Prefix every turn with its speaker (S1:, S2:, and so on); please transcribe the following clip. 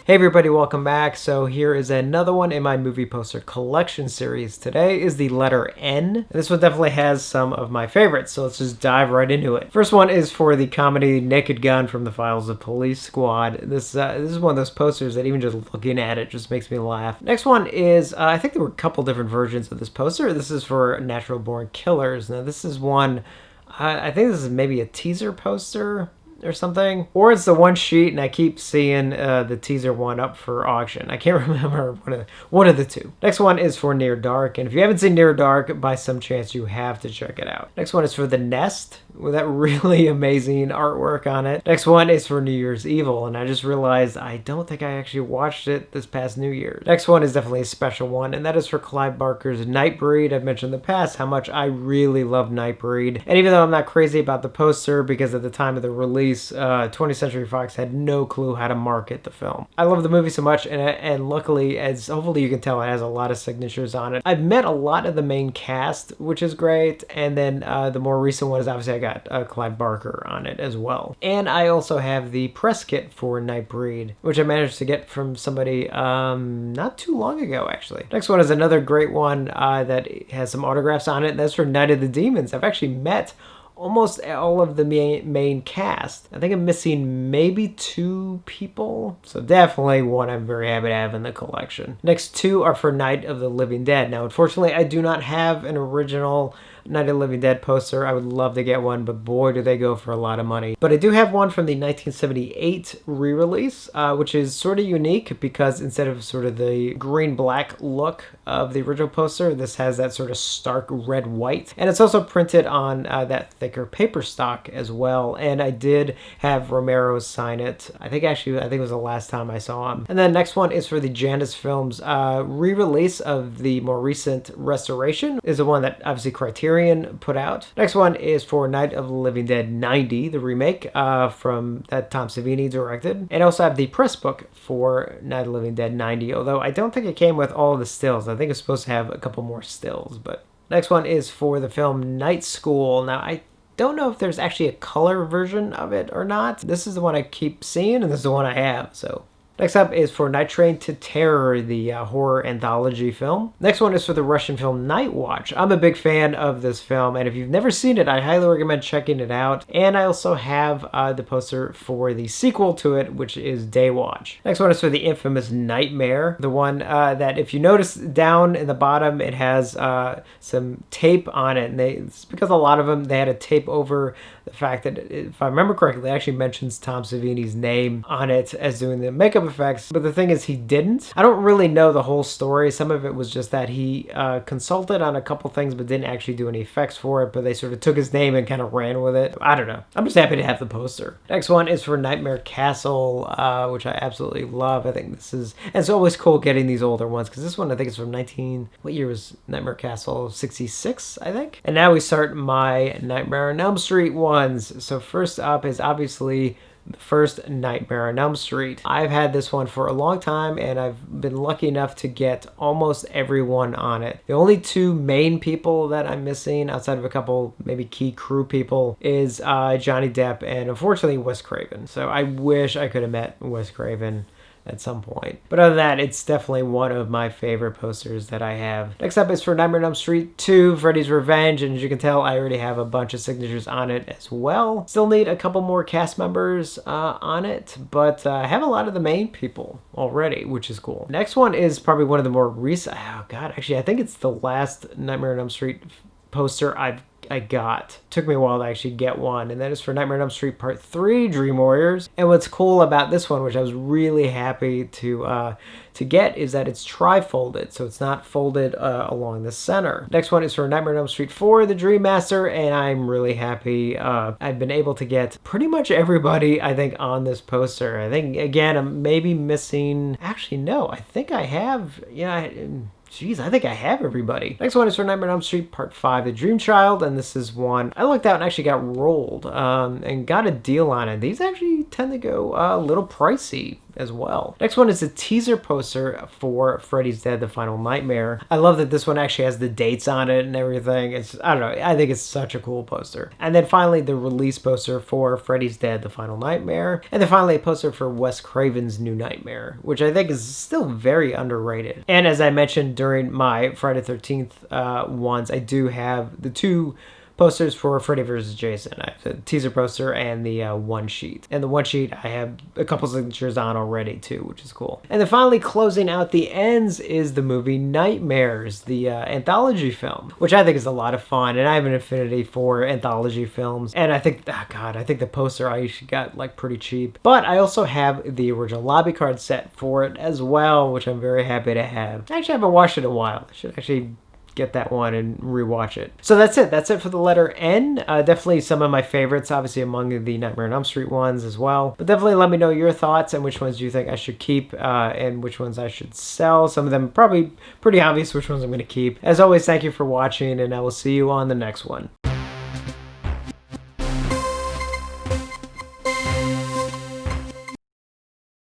S1: Hey everybody, welcome back. So here is another one in my movie poster collection series. Today is the letter N. This one definitely has some of my favorites, so let's just dive right into it. First one is for the comedy Naked Gun from the Files of Police Squad. This is one of those posters that even just looking at it just makes me laugh. Next one is, I think there were a couple different versions of this poster. This is for Natural Born Killers. Now this is one, I think this is maybe a teaser poster or something, or it's the one sheet, and I keep seeing the teaser one up for auction. I can't remember one of the two. Next one is for Near Dark, and if you haven't seen Near Dark, by some chance you have to check it out. Next one is for The Nest, with that really amazing artwork on it. Next one is for New Year's Evil, and I just realized I don't think I actually watched it this past New Year. Next one is definitely a special one, and that is for Clive Barker's Nightbreed. I've mentioned in the past how much I really love Nightbreed, and even though I'm not crazy about the poster, because at the time of the release 20th Century Fox had no clue how to market the film. I love the movie so much, and luckily, as hopefully you can tell, it has a lot of signatures on it. I've met a lot of the main cast, which is great, and then the more recent one is obviously I got Clive Barker on it as well. And I also have the press kit for Nightbreed, which I managed to get from somebody not too long ago, actually. Next one is another great one that has some autographs on it, and that's for Night of the Demons. I've actually met almost all of the main cast. I think I'm missing maybe 2 people, so definitely one I'm very happy to have in the collection. Next 2 are for Night of the Living Dead. Now, unfortunately, I do not have an original Night of the Living Dead poster. I would love to get one, but boy, do they go for a lot of money. But I do have one from the 1978 re-release, which is sort of unique because instead of sort of the green-black look of the original poster, this has that sort of stark red-white. And it's also printed on that thicker paper stock as well. And I did have Romero sign it. I think it was the last time I saw him. And then next one is for the Janus Films re-release of the more recent restoration. Is the one that obviously Criterion put out. Next one is for Night of the Living Dead 90, the remake from that Tom Savini directed. And I also have the press book for Night of the Living Dead 90, although I don't think it came with all of the stills. I think it's supposed to have a couple more stills, but next one is for the film Night School. Now, I don't know if there's actually a color version of it or not. This is the one I keep seeing, and this is the one I have, so. Next up is for Night Train to Terror, the horror anthology film. Next one is for the Russian film Nightwatch. I'm a big fan of this film, and if you've never seen it, I highly recommend checking it out. And I also have the poster for the sequel to it, which is Daywatch. Next one is for the infamous Nightmare, the one that if you notice down in the bottom, it has some tape on it, and it's because a lot of them, they had a tape over the fact that, if I remember correctly, it actually mentions Tom Savini's name on it as doing the makeup effects, but the thing is he didn't. I don't really know the whole story. Some of it was just that he consulted on a couple things but didn't actually do any effects for it, but they sort of took his name and kind of ran with it. I don't know. I'm just happy to have the poster. Next one is for Nightmare Castle, which I absolutely love. I think this is, and it's always cool getting these older ones, because this one I think is from what year was Nightmare Castle? 66, I think. And now we start my Nightmare on Elm Street ones. So first up is obviously the first Nightmare on Elm Street. I've had this one for a long time, and I've been lucky enough to get almost everyone on it. The only 2 main people that I'm missing, outside of a couple maybe key crew people, is Johnny Depp and unfortunately Wes Craven. So I wish I could have met Wes Craven at some point. But other than that, it's definitely one of my favorite posters that I have. Next up is for Nightmare on Elm Street 2, Freddys Revenge, and as you can tell, I already have a bunch of signatures on it as well. Still need a couple more cast members on it, but I have a lot of the main people already, which is cool. Next one is probably one of the more recent, oh god, actually I think it's the last Nightmare on Elm Street poster I got. Took me a while to actually get one, and that is for Nightmare on Elm Street Part 3, Dream Warriors. And what's cool about this one, which I was really happy to get, is that it's tri-folded, so it's not folded along the center. Next one is for Nightmare on Elm Street 4, The Dream Master, and I'm really happy. I've been able to get pretty much everybody, I think, on this poster. I think, again, I'm maybe missing, actually, no, I think I have, Jeez, I think I have everybody. Next one is for Nightmare on Elm Street Part 5, The Dream Child, and this is one I looked out and actually got rolled and got a deal on it. These actually tend to go a little pricey as well. Next one is a teaser poster for Freddys Dead, The Final Nightmare. I love that this one actually has the dates on it and everything. I don't know, I think it's such a cool poster. And then finally, the release poster for Freddys Dead, The Final Nightmare. And then finally, a poster for Wes Craven's New Nightmare, which I think is still very underrated. And as I mentioned during my Friday 13th ones, I do have the two posters for Freddy vs. Jason. I have the teaser poster and the one sheet. And the one sheet I have a couple signatures on already too, which is cool. And then finally closing out the ends is the movie Nightmares, the anthology film, which I think is a lot of fun. And I have an affinity for anthology films. And I think, oh God, I think the poster I actually got like pretty cheap. But I also have the original lobby card set for it as well, which I'm very happy to have. I actually haven't watched it in a while. I should actually get that one and rewatch it. So that's it for the letter N. Definitely some of my favorites, obviously among the Nightmare on Elm Street ones as well. But definitely let me know your thoughts and which ones do you think I should keep and which ones I should sell. Some of them probably pretty obvious which ones I'm going to keep. As always, thank you for watching, and I will see you on the next one.